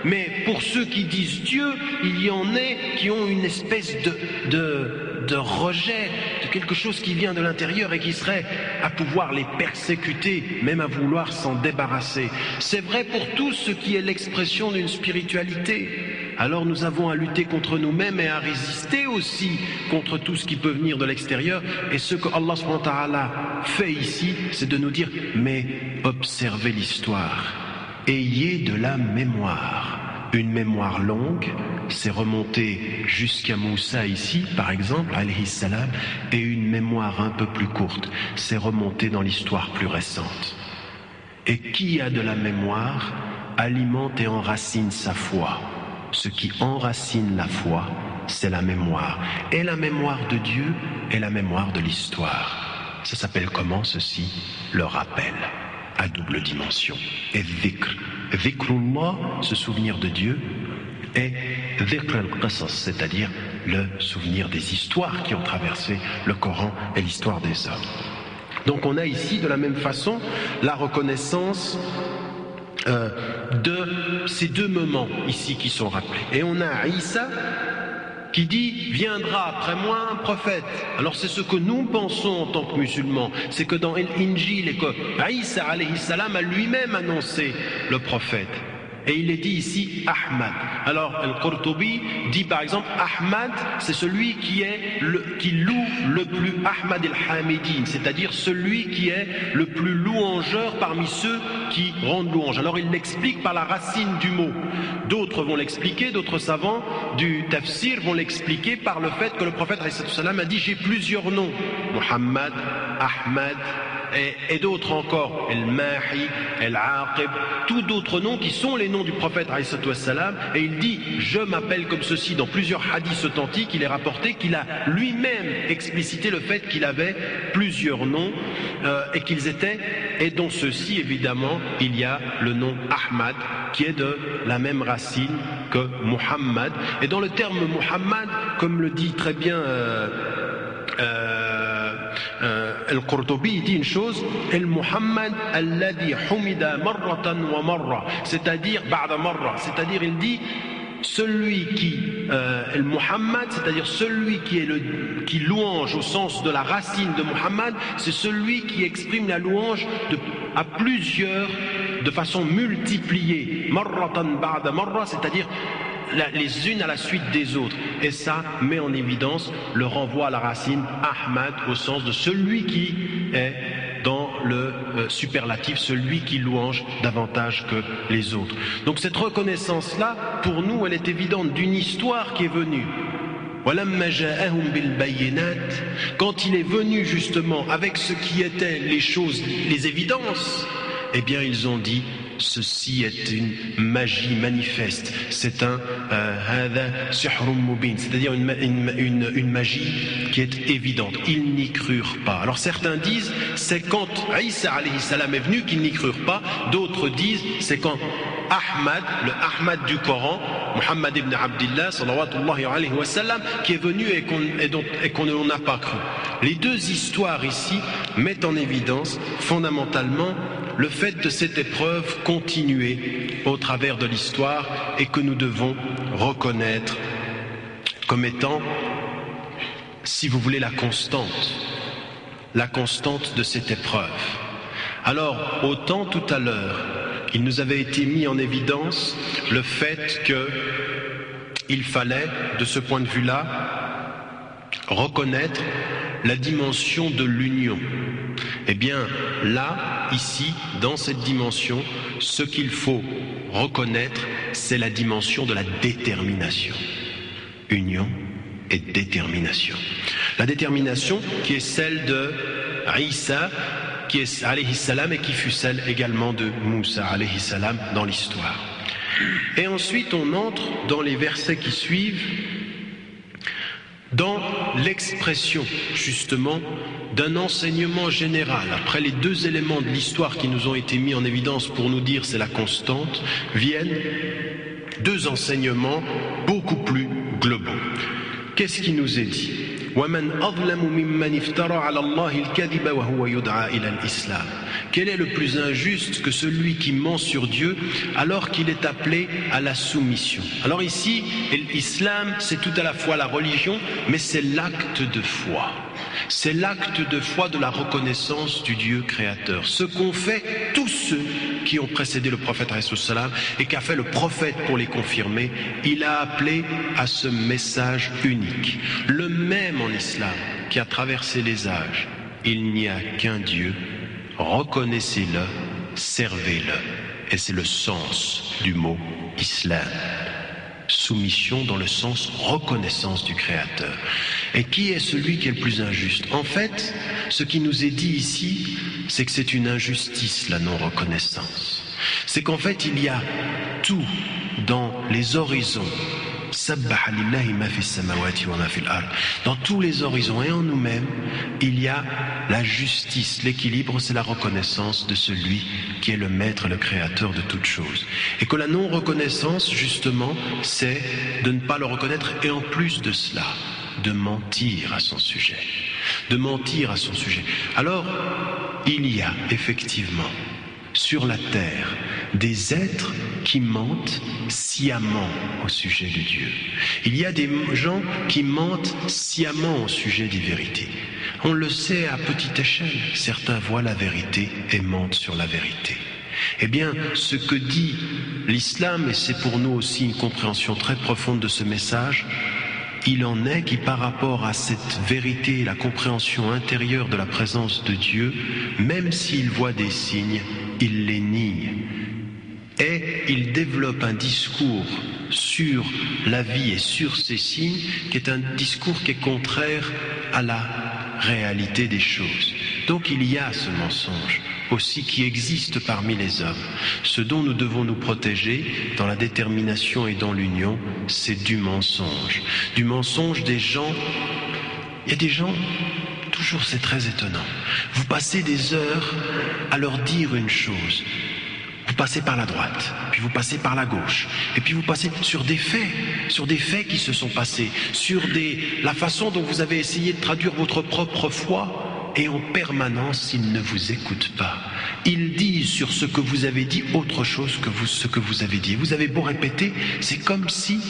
Mais pour ceux qui disent Dieu, il y en a qui ont une espèce de rejet, de quelque chose qui vient de l'intérieur et qui serait à pouvoir les persécuter, même à vouloir s'en débarrasser. C'est vrai pour tout ce qui est l'expression d'une spiritualité. Alors nous avons à lutter contre nous-mêmes et à résister aussi contre tout ce qui peut venir de l'extérieur. Et ce que Allah subhanahu wa ta'ala fait ici, c'est de nous dire, mais observez l'histoire. Ayez de la mémoire. Une mémoire longue, c'est remonté jusqu'à Moussa ici, par exemple, alayhi salam, et une mémoire un peu plus courte, c'est remonté dans l'histoire plus récente. Et qui a de la mémoire alimente et enracine sa foi. Ce qui enracine la foi, c'est la mémoire. Et la mémoire de Dieu est la mémoire de l'histoire. Ça s'appelle comment ceci? Le rappel. À double dimension. Et dhikr. Dhikrullah, ce souvenir de Dieu, et dhikr al-qasas, c'est-à-dire le souvenir des histoires qui ont traversé le Coran et l'histoire des hommes. Donc on a ici de la même façon la reconnaissance de ces deux moments ici qui sont rappelés. Et on a Isa qui dit « Viendra après moi un prophète ». Alors c'est ce que nous pensons en tant que musulmans. C'est que dans l'Injil, et que Isa alayhi salam a lui-même annoncé le prophète. Et il est dit ici Ahmad. Alors Al-Qurtubi dit par exemple Ahmad, c'est celui qui loue le plus, Ahmad el-Hamidin, c'est-à-dire celui qui est le plus louangeur parmi ceux qui rendent louange. Alors il l'explique par la racine du mot. D'autres vont l'expliquer, d'autres savants du tafsir vont l'expliquer par le fait que le prophète a dit j'ai plusieurs noms, Muhammad, Ahmad, et d'autres encore, El-Mahi, El-Aqib, tous d'autres noms qui sont les noms du prophète et il dit je m'appelle comme ceci. Dans plusieurs hadiths authentiques il est rapporté qu'il a lui-même explicité le fait qu'il avait plusieurs noms et qu'ils étaient, et dans ceux-ci évidemment il y a le nom Ahmad qui est de la même racine que Muhammad. Et dans le terme Muhammad, comme le dit très bien Al-Qurtubi dit une chose, Al-Muhammad alladhi humida marratan wa marra, c'est-à-dire ba'da marra, c'est-à-dire il dit celui qui Al-Muhammad, c'est-à-dire celui qui louange au sens de la racine de Muhammad, c'est celui qui exprime la louange à plusieurs, de façon multipliée, marratan ba'da marra, c'est-à-dire les unes à la suite des autres. Et ça met en évidence le renvoi à la racine Ahmad au sens de celui qui est dans le superlatif, celui qui louange davantage que les autres. Donc cette reconnaissance-là, pour nous, elle est évidente d'une histoire qui est venue. Quand il est venu justement avec ce qui étaient les choses, les évidences, eh bien ils ont dit ceci est une magie manifeste, c'est c'est-à-dire une magie qui est évidente. Ils n'y crurent pas. Alors certains disent c'est quand Isa alayhi salam est venu qu'ils n'y crurent pas, d'autres disent c'est quand Ahmad, le Ahmad du Coran, Muhammad ibn Abdillah sallallahu alayhi wa sallam, qui est venu et qu'on n'a pas cru. Les deux histoires ici mettent en évidence fondamentalement le fait de cette épreuve continuer au travers de l'histoire et que nous devons reconnaître comme étant, si vous voulez, la constante de cette épreuve. Alors, autant tout à l'heure, il nous avait été mis en évidence le fait qu'il fallait, de ce point de vue-là, reconnaître la dimension de l'union. Eh bien, là, ici, dans cette dimension, ce qu'il faut reconnaître, c'est la dimension de la détermination. Union et détermination. La détermination qui est celle de Isa, qui est alayhi salam, et qui fut celle également de Moussa alayhi salam dans l'histoire. Et ensuite, on entre dans les versets qui suivent, dans l'expression justement d'un enseignement général. Après les deux éléments de l'histoire qui nous ont été mis en évidence pour nous dire c'est la constante, viennent deux enseignements beaucoup plus globaux. Qu'est-ce qui nous est dit ? Quel est le plus injuste que celui qui ment sur Dieu alors qu'il est appelé à la soumission? Alors ici, l'islam, c'est tout à la fois la religion, mais c'est l'acte de foi. C'est l'acte de foi de la reconnaissance du Dieu créateur. Ce qu'ont fait tous ceux qui ont précédé le prophète et qu'a fait le prophète pour les confirmer, il a appelé à ce message unique. Le même en islam qui a traversé les âges. Il n'y a qu'un Dieu, reconnaissez-le, servez-le. Et c'est le sens du mot islam. Soumission dans le sens reconnaissance du Créateur. Et qui est celui qui est le plus injuste? En fait, ce qui nous est dit ici, c'est que c'est une injustice, la non-reconnaissance. C'est qu'en fait, il y a tout dans les horizons. Dans tous les horizons et en nous-mêmes, il y a la justice, l'équilibre, c'est la reconnaissance de celui qui est le maître, le créateur de toutes choses. Et que la non-reconnaissance, justement, c'est de ne pas le reconnaître et en plus de cela, de mentir à son sujet. De mentir à son sujet. Alors, il y a effectivement sur la terre des êtres qui mentent sciemment au sujet de Dieu. Il y a des gens qui mentent sciemment au sujet des vérités. On le sait à petite échelle. Certains voient la vérité et mentent sur la vérité. Eh bien, ce que dit l'islam, et c'est pour nous aussi une compréhension très profonde de ce message, il en est qui, par rapport à cette vérité, la compréhension intérieure de la présence de Dieu, même s'il voit des signes, il les nie. Et il développe un discours sur la vie et sur ces signes qui est un discours qui est contraire à la réalité des choses. Donc il y a ce mensonge aussi qui existe parmi les hommes. Ce dont nous devons nous protéger dans la détermination et dans l'union, c'est du mensonge. Du mensonge des gens. Il y a des gens, toujours c'est très étonnant. Vous passez des heures à leur dire une chose. Vous passez par la droite, puis vous passez par la gauche, et puis vous passez sur des faits qui se sont passés, sur la façon dont vous avez essayé de traduire votre propre foi. et en permanence, ils ne vous écoutent pas. Ils disent sur ce que vous avez dit autre chose que ce que vous avez dit. Vous avez beau répéter, c'est comme si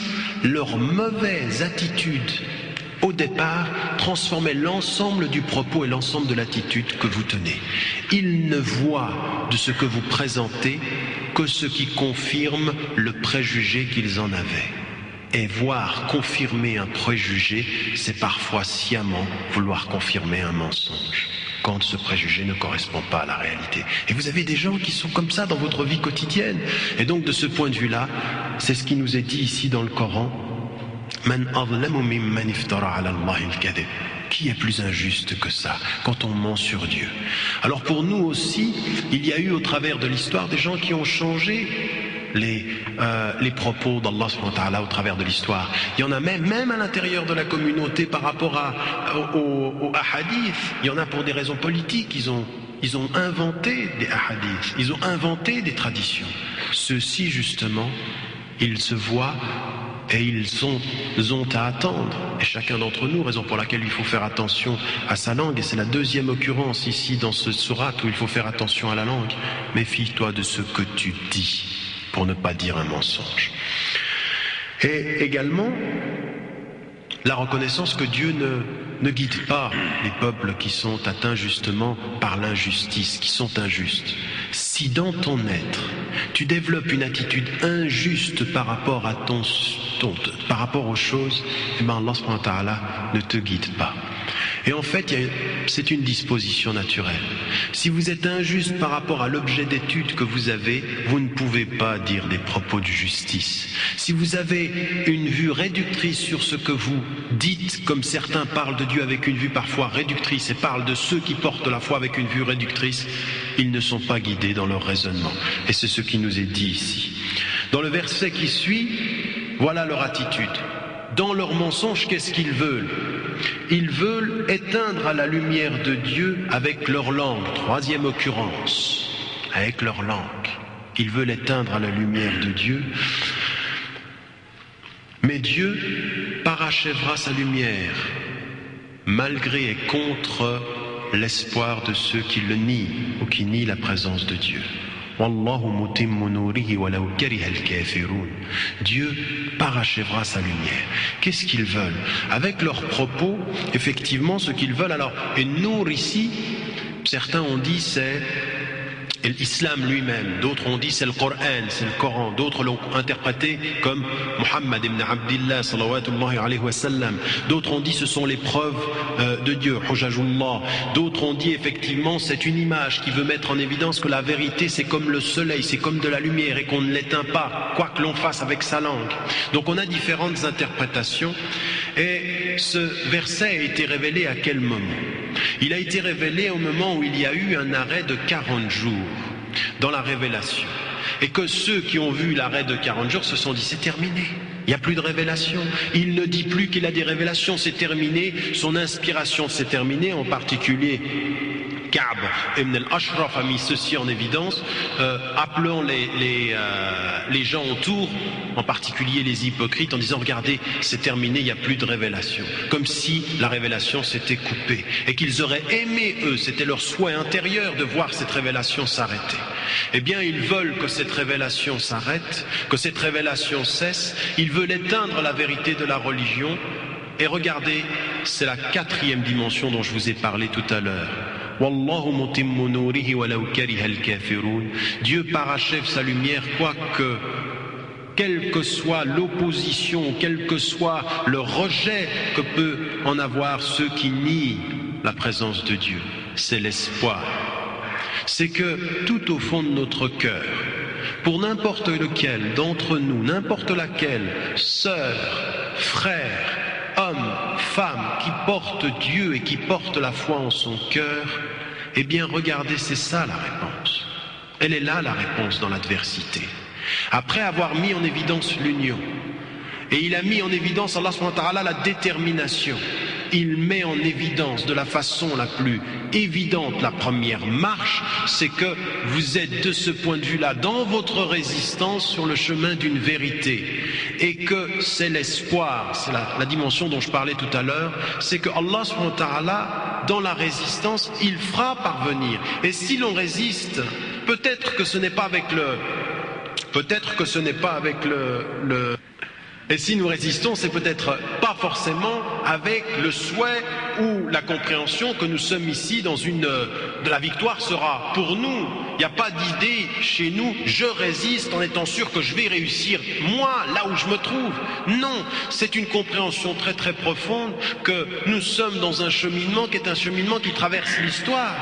leur mauvaise attitude au départ transformait l'ensemble du propos et l'ensemble de l'attitude que vous tenez. Ils ne voient de ce que vous présentez que ce qui confirme le préjugé qu'ils en avaient. Et voir confirmer un préjugé, c'est parfois sciemment vouloir confirmer un mensonge, quand ce préjugé ne correspond pas à la réalité. Et vous avez des gens qui sont comme ça dans votre vie quotidienne. Et donc de ce point de vue-là, c'est ce qui nous est dit ici dans le Coran. Man azlamu mimman iftara ala Allahi al-kadhib. Qui est plus injuste que ça quand on ment sur Dieu? Alors pour nous aussi, il y a eu au travers de l'histoire des gens qui ont changé les propos d'Allah subhanahu wa ta'ala au travers de l'histoire. Il y en a même à l'intérieur de la communauté par rapport aux ahadiths. Il y en a pour des raisons politiques. Ils ont inventé des ahadiths. Ils ont inventé des traditions. Ceux-ci, justement, ils se voient et ils ont à attendre. Et chacun d'entre nous, raison pour laquelle il faut faire attention à sa langue. Et c'est la deuxième occurrence ici dans ce sourate où il faut faire attention à la langue. Méfie-toi de ce que tu dis, pour ne pas dire un mensonge. Et également, la reconnaissance que Dieu ne guide pas les peuples qui sont atteints justement par l'injustice, qui sont injustes. Si dans ton être, tu développes une attitude injuste par rapport à par rapport aux choses, eh bien Allah subhanahu wa ta'ala ne te guide pas. Et en fait, c'est une disposition naturelle. Si vous êtes injuste par rapport à l'objet d'étude que vous avez, vous ne pouvez pas dire des propos de justice. Si vous avez une vue réductrice sur ce que vous dites, comme certains parlent de Dieu avec une vue parfois réductrice et parlent de ceux qui portent la foi avec une vue réductrice, ils ne sont pas guidés dans leur raisonnement. Et c'est ce qui nous est dit ici. Dans le verset qui suit, voilà leur attitude. Dans leur mensonge, qu'est-ce qu'ils veulent? Ils veulent éteindre à la lumière de Dieu avec leur langue. Troisième occurrence, avec leur langue. Ils veulent éteindre à la lumière de Dieu. Mais Dieu parachèvera sa lumière, malgré et contre l'espoir de ceux qui le nient ou qui nient la présence de Dieu. Dieu parachèvera sa lumière. Qu'est-ce qu'ils veulent? Avec leurs propos, effectivement, ce qu'ils veulent. Alors, et Nour ici, certains ont dit c'est l'islam lui-même, d'autres ont dit c'est le Coran, c'est le Coran, d'autres l'ont interprété comme Muhammad ibn Abdillah salawatullahi alayhi wa sallam, d'autres ont dit ce sont les preuves de Dieu, Hujajullah, d'autres ont dit effectivement c'est une image qui veut mettre en évidence que la vérité c'est comme le soleil, c'est comme de la lumière et qu'on ne l'éteint pas, quoi que l'on fasse avec sa langue. Donc on a différentes interprétations. Et ce verset a été révélé à quel moment? Il a été révélé au moment où il y a eu un arrêt de 40 jours dans la révélation. Et que ceux qui ont vu l'arrêt de 40 jours se sont dit c'est terminé, il n'y a plus de révélation. Il ne dit plus qu'il a des révélations, c'est terminé, son inspiration s'est terminée, en particulier Ka'b ibn al-Ashraf a mis ceci en évidence, appelant les gens autour, en particulier les hypocrites, en disant regardez, c'est terminé, il n'y a plus de révélation. Comme si la révélation s'était coupée. Et qu'ils auraient aimé, eux, c'était leur souhait intérieur de voir cette révélation s'arrêter. Eh bien, ils veulent que cette révélation s'arrête, que cette révélation cesse. Ils veulent éteindre la vérité de la religion. Et regardez, c'est la quatrième dimension dont je vous ai parlé tout à l'heure. Dieu parachève sa lumière, quoique, quelle que soit l'opposition, quel que soit le rejet que peut en avoir ceux qui nient la présence de Dieu. C'est l'espoir. C'est que tout au fond de notre cœur, pour n'importe lequel d'entre nous, n'importe laquelle, sœur, frère, homme, femme, qui porte Dieu et qui porte la foi en son cœur, eh bien regardez, c'est ça la réponse. Elle est là la réponse dans l'adversité. Après avoir mis en évidence l'union, et il a mis en évidence, Allah subhanahu wa ta'ala, la détermination. il met en évidence de la façon la plus évidente la première marche, c'est que vous êtes de ce point de vue-là dans votre résistance sur le chemin d'une vérité, et que c'est l'espoir, c'est la dimension dont je parlais tout à l'heure, c'est que Allah subhanahu wa ta'ala, dans la résistance, il fera parvenir. Et si l'on résiste, peut-être que ce n'est pas avec et si nous résistons, c'est peut-être pas forcément avec le souhait ou la compréhension que nous sommes ici de la victoire sera pour nous. Il n'y a pas d'idée chez nous, je résiste en étant sûr que je vais réussir, moi, là où je me trouve. Non, c'est une compréhension très très profonde que nous sommes dans un cheminement qui est un cheminement qui traverse l'histoire.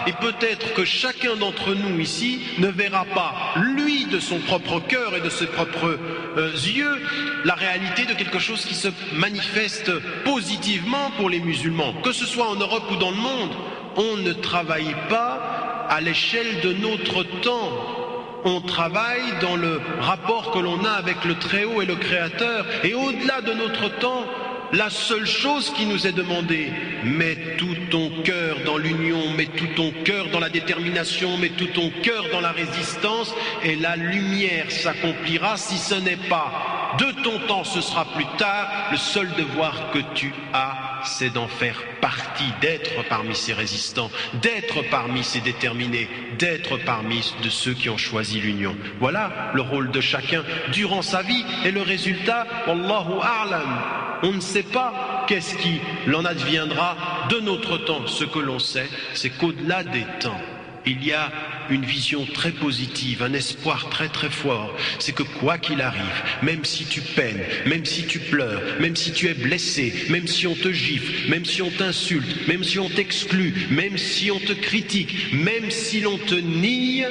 Et peut-être que chacun d'entre nous ici ne verra pas, lui, de son propre cœur et de ses propres yeux, la réalité de quelque chose qui se manifeste positivement pour les musulmans, que ce soit en Europe ou dans le monde. On ne travaille pas à l'échelle de notre temps. On travaille dans le rapport que l'on a avec le Très-Haut et le Créateur. Et au-delà de notre temps, la seule chose qui nous est demandée, mets tout ton cœur dans l'union, mets tout ton cœur dans la détermination, mets tout ton cœur dans la résistance, et la lumière s'accomplira. Si ce n'est pas de ton temps, ce sera plus tard. Le seul devoir que tu as, c'est d'en faire partie, d'être parmi ces résistants, d'être parmi ces déterminés, d'être parmi de ceux qui ont choisi l'union. Voilà le rôle de chacun durant sa vie, et le résultat, Wallahu a'lam. On ne sait pas qu'est-ce qui l'en adviendra de notre temps. Ce que l'on sait, c'est qu'au-delà des temps, il y a une vision très positive, un espoir très très fort. C'est que quoi qu'il arrive, même si tu peines, même si tu pleures, même si tu es blessé, même si on te gifle, même si on t'insulte, même si on t'exclut, même si on te critique, même si l'on te nie,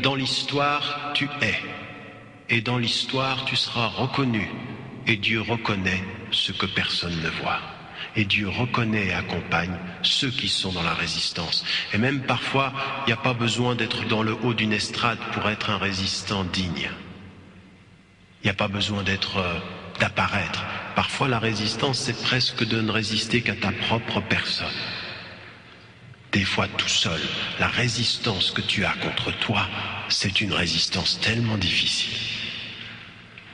dans l'histoire tu es. Et dans l'histoire tu seras reconnu. Et Dieu reconnaît ce que personne ne voit. Et Dieu reconnaît et accompagne ceux qui sont dans la résistance. Et même parfois, il n'y a pas besoin d'être dans le haut d'une estrade pour être un résistant digne. Il n'y a pas besoin d'apparaître. Parfois, la résistance, c'est presque de ne résister qu'à ta propre personne. Des fois, tout seul, la résistance que tu as contre toi, c'est une résistance tellement difficile.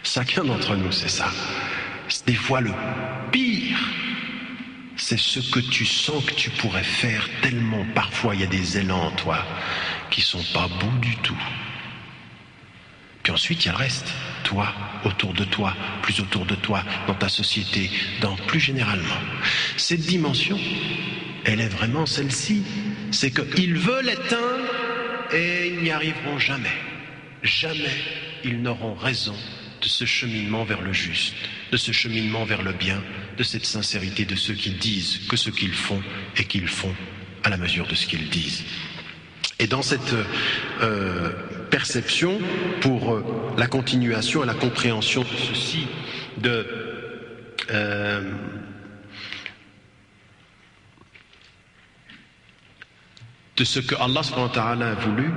Chacun d'entre nous, c'est ça. Des fois, le pire, c'est ce que tu sens que tu pourrais faire tellement. Parfois, il y a des élans en toi qui sont pas beaux du tout. Puis ensuite, il y a le reste. Toi, autour de toi, plus autour de toi, dans ta société, plus généralement. Cette dimension, elle est vraiment celle-ci. C'est qu'ils veulent éteindre et ils n'y arriveront jamais. Jamais ils n'auront raison de ce cheminement vers le juste, de ce cheminement vers le bien, de cette sincérité de ceux qui disent que ce qu'ils font et qu'ils font à la mesure de ce qu'ils disent. Et dans cette perception, pour la continuation et la compréhension de ceci, de ce que Allah subhanahu wa ta'ala a voulu,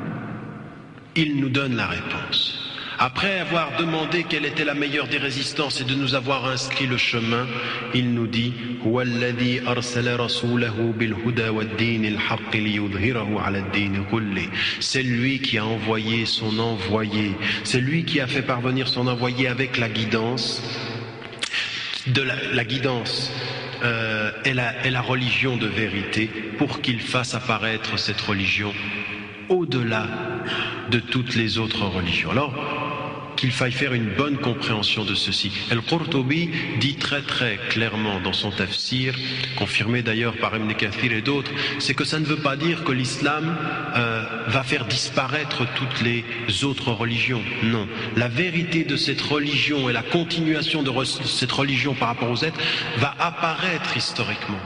il nous donne la réponse. Après avoir demandé quelle était la meilleure des résistances et de nous avoir inscrit le chemin, il nous dit c'est lui qui a envoyé son envoyé, c'est lui qui a fait parvenir son envoyé avec la guidance la guidance est la religion de vérité, pour qu'il fasse apparaître cette religion au-delà de toutes les autres religions. Alors, qu'il faille faire une bonne compréhension de ceci. Al-Qurtubi dit très très clairement dans son tafsir, confirmé d'ailleurs par Ibn Kathir et d'autres, c'est que ça ne veut pas dire que l'islam va faire disparaître toutes les autres religions. Non. La vérité de cette religion et la continuation de cette religion par rapport aux êtres va apparaître historiquement,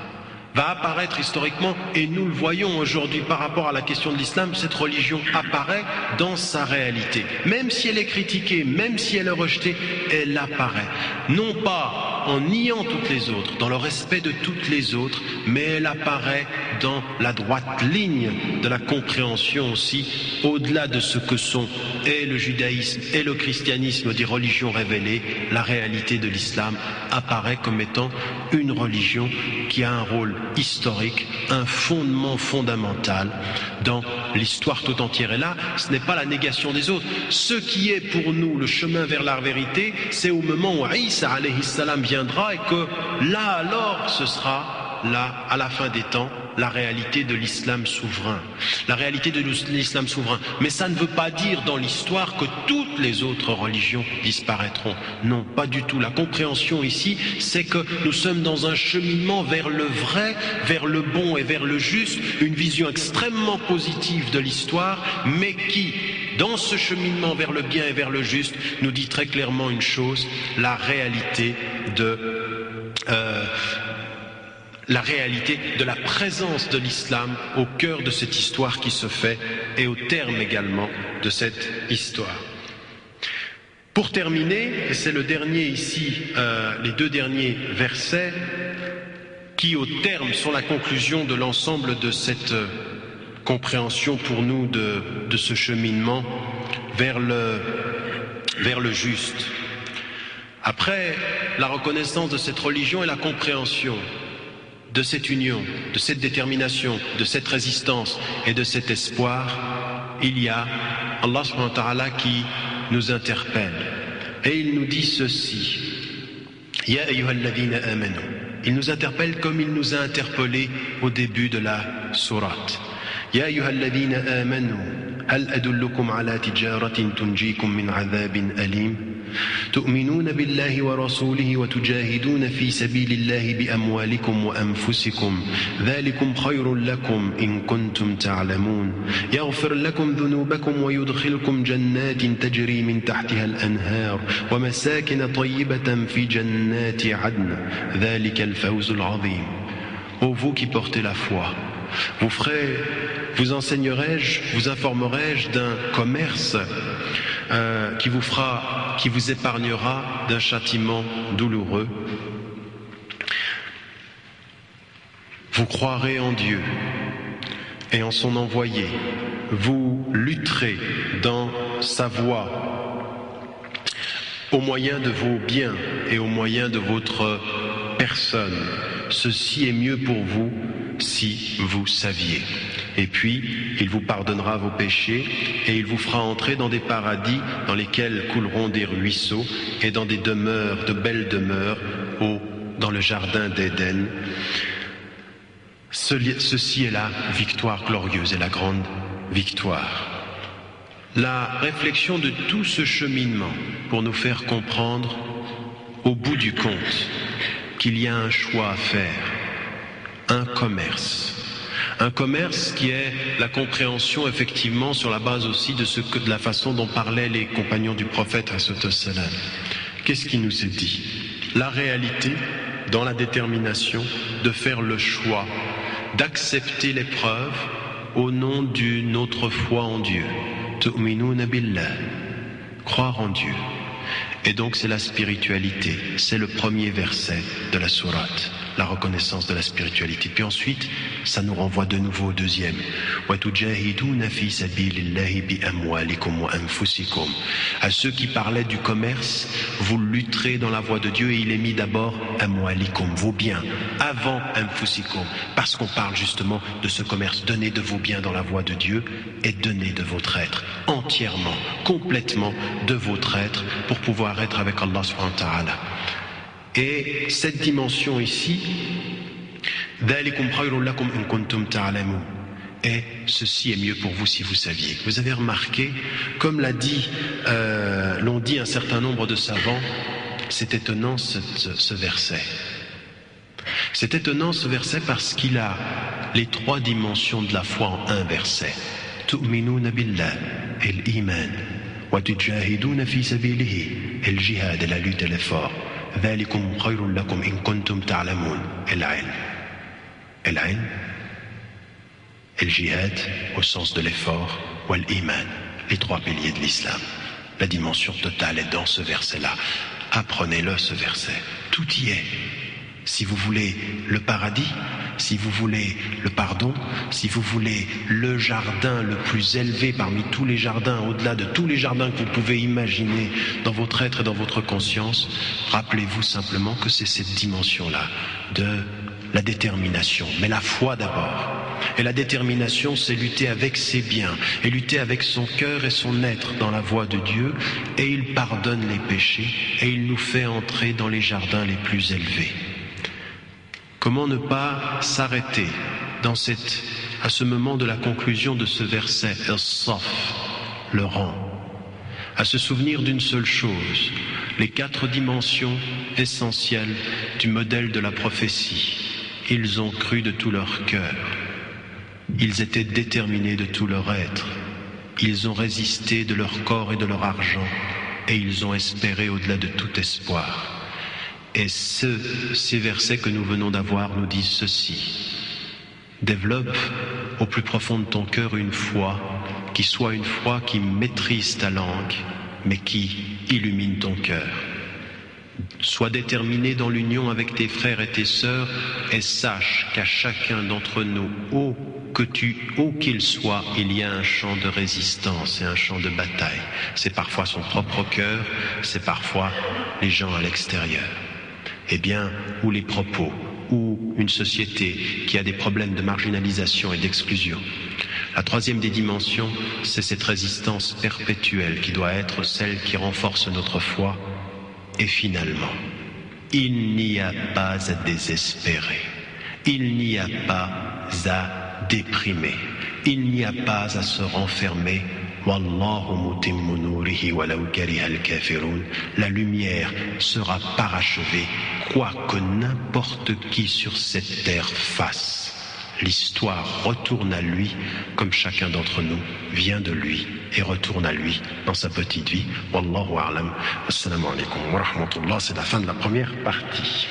va apparaître historiquement, et nous le voyons aujourd'hui par rapport à la question de l'islam, cette religion apparaît dans sa réalité. Même si elle est critiquée, même si elle est rejetée, elle apparaît. Non pas en niant toutes les autres, dans le respect de toutes les autres, mais elle apparaît dans la droite ligne de la compréhension aussi, au-delà de ce que sont et le judaïsme et le christianisme des religions révélées. La réalité de l'islam apparaît comme étant une religion qui a un rôle historique, un fondement fondamental dans l'histoire tout entière. Et là, ce n'est pas la négation des autres. Ce qui est pour nous le chemin vers la vérité, c'est au moment où Isa alayhi salam viendra et que là alors ce sera, là, à la fin des temps, la réalité de l'islam souverain. La réalité de l'islam souverain. Mais ça ne veut pas dire dans l'histoire que toutes les autres religions disparaîtront. Non, pas du tout. La compréhension ici, c'est que nous sommes dans un cheminement vers le vrai, vers le bon et vers le juste, une vision extrêmement positive de l'histoire, mais qui, dans ce cheminement vers le bien et vers le juste, nous dit très clairement une chose, la réalité de la présence de l'islam au cœur de cette histoire qui se fait et au terme également de cette histoire. Pour terminer, et c'est le dernier ici, les deux derniers versets qui au terme sont la conclusion de l'ensemble de cette compréhension pour nous de ce cheminement vers le juste. Après la reconnaissance de cette religion et la compréhension de cette union, de cette détermination, de cette résistance et de cet espoir, il y a Allah subhanahu wa ta'ala qui nous interpelle. Et il nous dit ceci. Ya ayyuhalladhina amanu. Il nous interpelle comme il nous a interpellés au début de la sourate. Ya ayyuhalladhina amanu. هل أدلكم على تجارة تنجيكم من عذاب أليم تؤمنون بالله ورسوله وتجاهدون في سبيل الله بأموالكم وأنفسكم ذلكم خير لكم إن كنتم تعلمون يغفر لكم ذنوبكم ويدخلكم جنات تجري من تحتها الأنهار ومساكن طيبة في جنات عدن ذلك الفوز العظيم. Ô vous qui portez la foi, vous enseignerai-je, vous informerai-je d'un commerce qui vous épargnera d'un châtiment douloureux. Vous croirez en Dieu et en son envoyé. Vous lutterez dans sa voie au moyen de vos biens et au moyen de votre personne. Ceci est mieux pour vous si vous saviez. Et puis, il vous pardonnera vos péchés et il vous fera entrer dans des paradis dans lesquels couleront des ruisseaux et dans des demeures, de belles demeures, dans le jardin d'Éden. Ceci est la victoire glorieuse et la grande victoire. La réflexion de tout ce cheminement pour nous faire comprendre, au bout du compte, qu'il y a un choix à faire, un commerce qui est la compréhension effectivement sur la base aussi de la façon dont parlaient les compagnons du prophète ﷺ. Qu'est-ce qui nous est dit? La réalité dans la détermination de faire le choix, d'accepter l'épreuve au nom d'une autre foi en Dieu. Tu'minuna billah, croire en Dieu. Et donc c'est la spiritualité, c'est le premier verset de la sourate, la reconnaissance de la spiritualité. Puis ensuite, ça nous renvoie de nouveau au deuxième. À ceux qui parlaient du commerce, vous lutterez dans la voie de Dieu, et il est mis d'abord amwalikum, vos biens, avant anfusikum, parce qu'on parle justement de ce commerce. Donnez de vos biens dans la voie de Dieu et donnez de votre être, entièrement, complètement de votre être, pour pouvoir être avec Allah subhanahu wa ta'ala. Et cette dimension ici, et ceci est mieux pour vous si vous saviez. Vous avez remarqué, comme l'ont dit un certain nombre de savants, c'est étonnant ce verset. C'est étonnant ce verset parce qu'il a les trois dimensions de la foi en un verset. Tu'minuna billah et l'iman, wa tujahiduna fi sabilihi et le jihad et la lutte et l'effort. al-ilm, et le jihad au sens de l'effort, ou l'iman, les 3 piliers de l'islam. La dimension totale est dans ce verset-là. Apprenez-le, ce verset. Tout y est. Si vous voulez le paradis, si vous voulez le pardon, si vous voulez le jardin le plus élevé parmi tous les jardins, au-delà de tous les jardins que vous pouvez imaginer dans votre être et dans votre conscience, rappelez-vous simplement que c'est cette dimension-là de la détermination, mais la foi d'abord. Et la détermination, c'est lutter avec ses biens, et lutter avec son cœur et son être dans la voie de Dieu, et il pardonne les péchés, et il nous fait entrer dans les jardins les plus élevés. Comment ne pas s'arrêter à ce moment de la conclusion de ce verset, As-Saff, le rang, à se souvenir d'une seule chose, les 4 dimensions essentielles du modèle de la prophétie. Ils ont cru de tout leur cœur. Ils étaient déterminés de tout leur être. Ils ont résisté de leur corps et de leur argent, et ils ont espéré au-delà de tout espoir. Et ces versets que nous venons d'avoir nous disent ceci. Développe au plus profond de ton cœur une foi qui soit une foi qui maîtrise ta langue, mais qui illumine ton cœur. Sois déterminé dans l'union avec tes frères et tes sœurs, et sache qu'à chacun d'entre nous, ô qu'il soit, il y a un champ de résistance et un champ de bataille. C'est parfois son propre cœur, c'est parfois les gens à l'extérieur. Eh bien, ou les propos, ou une société qui a des problèmes de marginalisation et d'exclusion. La 3e des dimensions, c'est cette résistance perpétuelle qui doit être celle qui renforce notre foi. Et finalement, il n'y a pas à désespérer, il n'y a pas à déprimer, il n'y a pas à se renfermer. La lumière sera parachevée, quoi que n'importe qui sur cette terre fasse. L'histoire retourne à lui, comme chacun d'entre nous vient de lui et retourne à lui dans sa petite vie. Wallahu a'lam. Assalamu alaikum wa rahmatullah. C'est la fin de la première partie.